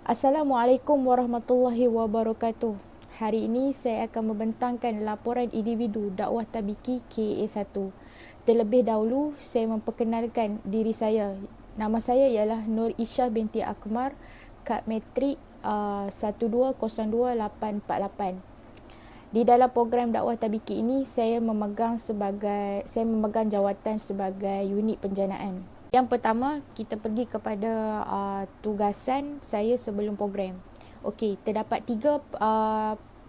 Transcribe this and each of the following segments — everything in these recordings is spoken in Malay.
Assalamualaikum warahmatullahi wabarakatuh. Hari ini saya akan membentangkan laporan individu dakwah tabiki KA1. Terlebih dahulu, saya memperkenalkan diri saya. Nama saya ialah Nur Isyah binti Akmar, kad matrik 1202848. Di dalam program dakwah tabiki ini, saya memegang jawatan sebagai unit penjanaan. Yang pertama, kita pergi kepada tugasan saya sebelum program. Okey, terdapat tiga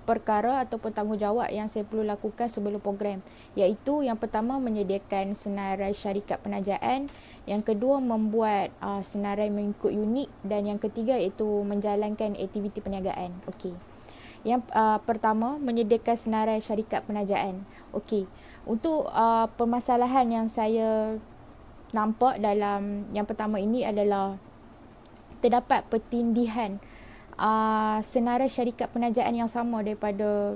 perkara atau tanggungjawab yang saya perlu lakukan sebelum program, iaitu yang pertama menyediakan senarai syarikat penajaan, yang kedua membuat senarai mengikut unit, dan yang ketiga iaitu menjalankan aktiviti perniagaan. Okey. Yang pertama, menyediakan senarai syarikat penajaan. Okey. Untuk permasalahan yang saya nampak dalam yang pertama ini adalah terdapat pertindihan senarai syarikat penajaan yang sama daripada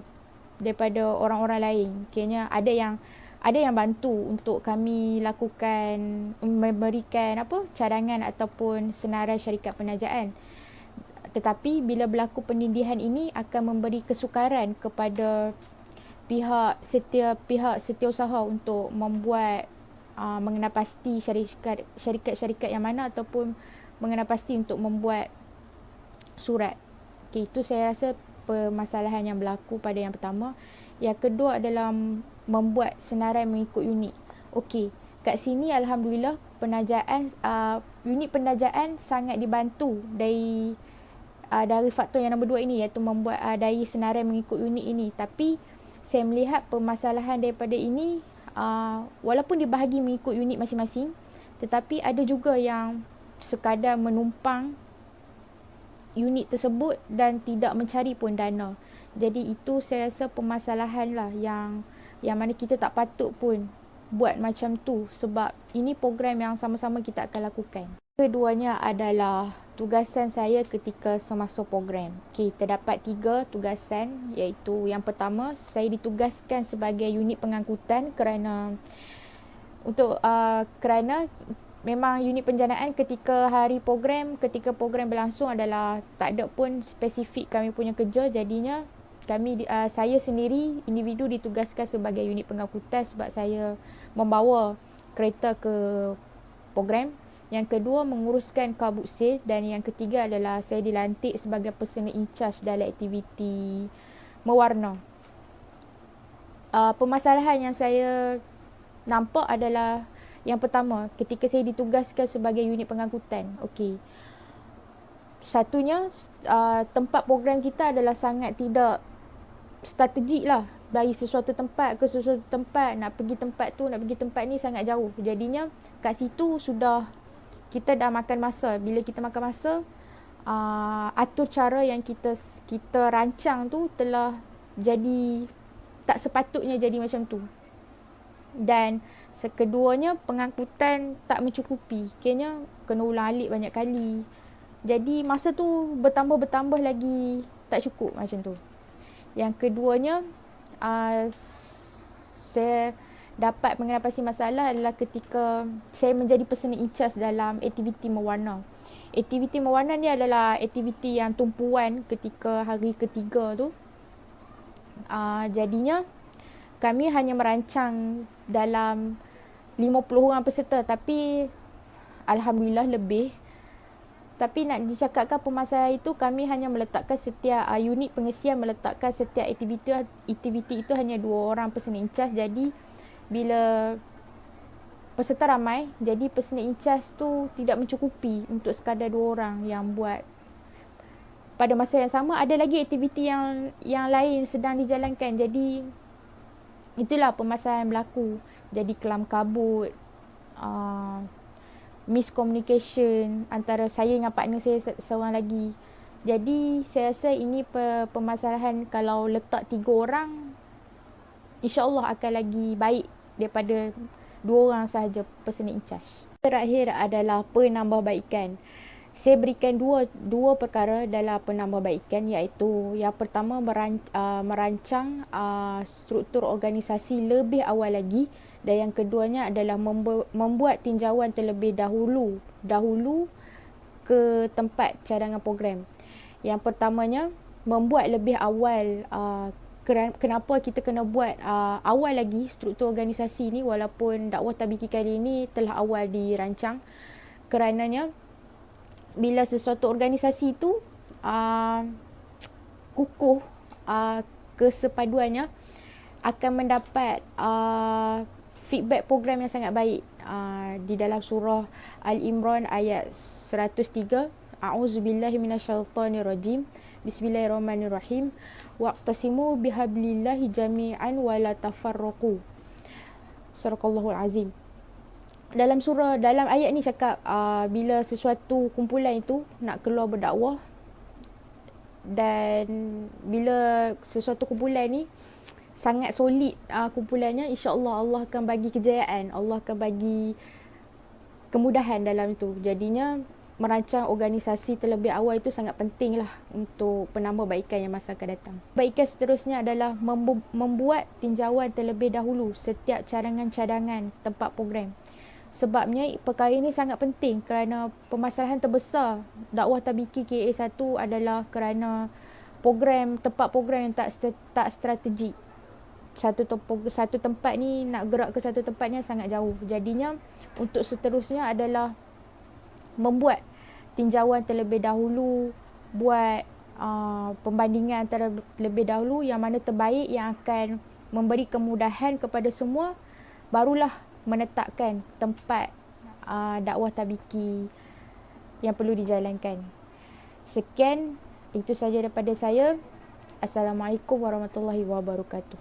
orang-orang lain. Kiranya ada yang bantu untuk kami lakukan memberikan cadangan ataupun senarai syarikat penajaan. Tetapi bila berlaku pentindihan ini akan memberi kesukaran kepada setiap pihak setiausaha untuk membuat mengenapasti syarikat-syarikat yang mana ataupun mengenapasti untuk membuat surat. Okay, itu saya rasa permasalahan yang berlaku pada yang pertama. Yang kedua adalah membuat senarai mengikut unit. Okey, kat sini alhamdulillah unit penajaan sangat dibantu dari faktor yang nombor 2 ini, iaitu membuat dari senarai mengikut unit ini. Tapi saya melihat permasalahan daripada ini, walaupun dibahagi mengikut unit masing-masing, tetapi ada juga yang sekadar menumpang unit tersebut dan tidak mencari pun dana. Jadi itu saya rasa permasalahan lah yang mana kita tak patut pun buat macam tu, sebab ini program yang sama-sama kita akan lakukan. Keduanya adalah tugasan saya ketika semasa program. Okey, terdapat 3 tugasan, iaitu yang pertama, saya ditugaskan sebagai unit pengangkutan kerana memang unit penjanaan ketika ketika program berlangsung adalah tak ada pun spesifik kami punya kerja, jadinya saya sendiri individu ditugaskan sebagai unit pengangkutan sebab saya membawa kereta ke program. Yang kedua, menguruskan kabut sil, dan yang ketiga adalah saya dilantik sebagai personal in charge dalam aktiviti mewarna. Permasalahan yang saya nampak adalah yang pertama, ketika saya ditugaskan sebagai unit pengangkutan. Okey. Satunya, tempat program kita adalah sangat tidak strategik lah. Dari sesuatu tempat ke sesuatu tempat, nak pergi tempat tu, nak pergi tempat ni sangat jauh. Jadinya kat situ sudah kita dah makan masa. Bila kita makan masa, atur cara yang kita rancang tu telah jadi tak sepatutnya jadi macam tu. Dan sekeduanya, pengangkutan tak mencukupi. Kayaknya kena ulang-alik banyak kali. Jadi masa tu bertambah lagi tak cukup macam tu. Yang keduanya, saya dapat mengatasi masalah adalah ketika saya menjadi personal in charge dalam aktiviti mewarna. Aktiviti mewarna ni adalah aktiviti yang tumpuan ketika hari ketiga tu. Jadinya kami hanya merancang dalam 50 orang peserta, tapi alhamdulillah lebih. Tapi nak dicakapkan permasalahan itu, kami hanya meletakkan setiap unit pengisian meletakkan setiap aktiviti itu hanya 2 orang personal in charge. Jadi bila peserta ramai, jadi personal in charge tu tidak mencukupi untuk sekadar 2 orang yang buat. Pada masa yang sama ada lagi aktiviti yang lain sedang dijalankan. Jadi itulah permasalahan yang berlaku. Jadi kelam kabut, miscommunication antara saya dengan partner saya seorang lagi. Jadi saya rasa ini permasalahan. Kalau letak 3 orang, InsyaAllah akan lagi baik daripada 2 orang sahaja personal in charge. Terakhir adalah penambahbaikan. Saya berikan dua perkara dalam penambahbaikan, iaitu yang pertama merancang struktur organisasi lebih awal lagi, dan yang keduanya adalah membuat tinjauan terlebih dahulu ke tempat cadangan program. Yang pertamanya, membuat lebih awal kenapa kita kena buat awal lagi struktur organisasi ni, walaupun dakwah tabiki kali ini telah awal dirancang. Kerananya bila sesuatu organisasi itu kukuh kesepaduannya, akan mendapat feedback program yang sangat baik. Di dalam surah Al-Imran ayat 103, A'udzubillahi minasyaitonirrajim. Bismillahirrahmanirrahim. Waqtasimu bihablillahi jami'an wa la tafarraqu. Sadaqallahul azim. Dalam ayat ni cakap bila sesuatu kumpulan itu nak keluar berdakwah, dan bila sesuatu kumpulan ni sangat solid kumpulannya, insya-Allah Allah akan bagi kejayaan, Allah akan bagi kemudahan dalam itu. Jadinya merancang organisasi terlebih awal itu sangat penting lah untuk penambahbaikan yang masa akan datang. Baikan seterusnya adalah membuat tinjauan terlebih dahulu setiap cadangan-cadangan tempat program. Sebabnya perkara ini sangat penting kerana permasalahan terbesar dakwah tabiki KA1 adalah kerana tempat program yang tak strategik. Satu tempat ni nak gerak ke satu tempat ni sangat jauh. Jadinya untuk seterusnya adalah membuat tinjauan terlebih dahulu, buat pembandingan terlebih dahulu yang mana terbaik, yang akan memberi kemudahan kepada semua, barulah menetapkan tempat dakwah tabiki yang perlu dijalankan. Sekian, itu sahaja daripada saya. Assalamualaikum warahmatullahi wabarakatuh.